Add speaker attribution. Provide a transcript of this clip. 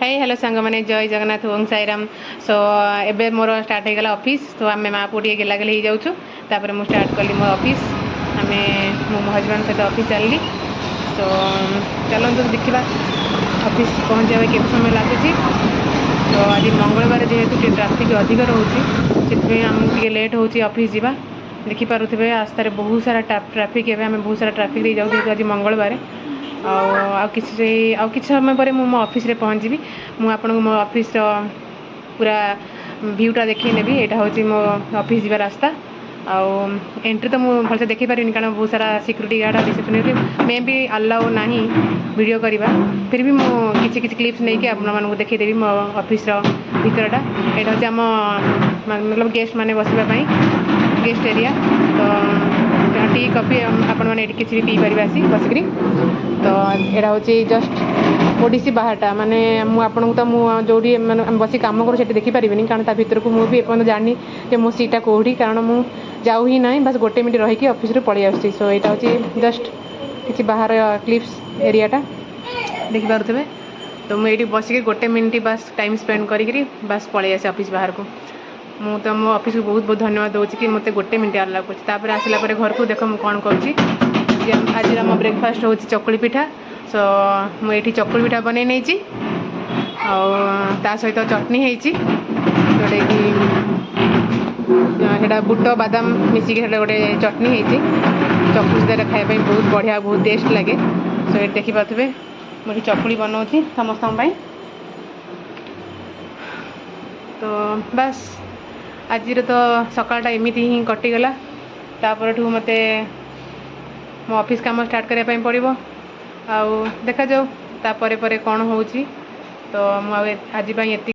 Speaker 1: hi hello सांग मैंने जय जगन्नाथ ओम साईराम सो एबे मोर स्टार्ट हो गला ऑफिस तो आम माँ पुआ टे गेला गेली हो जाऊँ मुझे स्टार्ट कली मो ऑफिस आम मो हजबैंड सहित ऑफिस चलली तो चलते देखा ऑफिस पहुँचा के समय लगुच तो आज मंगलवार जेहेतु ट्रैफिक अधिक रोचे से आमको लेट हो ऑफिस जावा देखिपे रास्तार बहुत सारा ट्रैफिक एवं बहुत सारा ट्रैफिक जाऊँ आज मंगलवार किसी समय पर मो ऑफिस रे पहुँची मुझे मो ऑफिस पूरा व्यूटा देखी नेबी यहाँ हूँ मो ऑफिस जावा रास्ता आउ एंट्री तो मुझे भलसे देखी पारिनी कारण बहुत सारा सिक्यूरीटी गार्ड रिसेप्शन मे भी अलाउ ना वीडियो करवा फिर भी मुझे किसी क्लिप्स नहीं कि आपको देखीदेवी मो ऑफिस भीतरटा यहाँ हूँ आम मतलब गेस्ट मैंने बसवाई गेस्ट एरिया तो टी कॉफी आपण मैंने किसी भी पी पारे आसी बसिक तो यहाँ हूँ जस्ट ओडिसी बाहरटा माने आपको तो मुझे मैं बस कम करूँ देखिपारे कारण भर को मुझे एपर्तन जानी कि मो सीटा कौटी कारण मुझे जाऊ ही ना बस गोटे मिनट रही ऑफिस पलि आस यहाँ हूँ जस्ट किसी बाहर क्लिप्स एरियाटा देखिपे तो मुझे बसिक गोटे मिनट बस टाइम स्पेंड करी बस पलि आसे ऑफिस बाहर को मु तो मो ऑफिस को बहुत बहुत धन्यवाद दूसरी कि मत गोटे मिनट आला कर आसला घर को देख मुझे कौन कर आज आम ब्रेकफास्ट हूँ चकुली पिठा सो मुझे चकुली पिठा बन नहीं सहित चटनी जोटा कि बुट बादाम मिसिक गोटे चटनी चकुली सहित खायापी बहुत बढ़िया बहुत टेस्ट लगे सो ये देखिपे मुझे चकुली बनाऊँ समस्त तो बस आज तो सकाळटा एमती ही कटिगला तापर मत मो ऑफिस काम स्टार्ट करने पड़ो आउ देखा जाऊ तापर कौन हो तो आज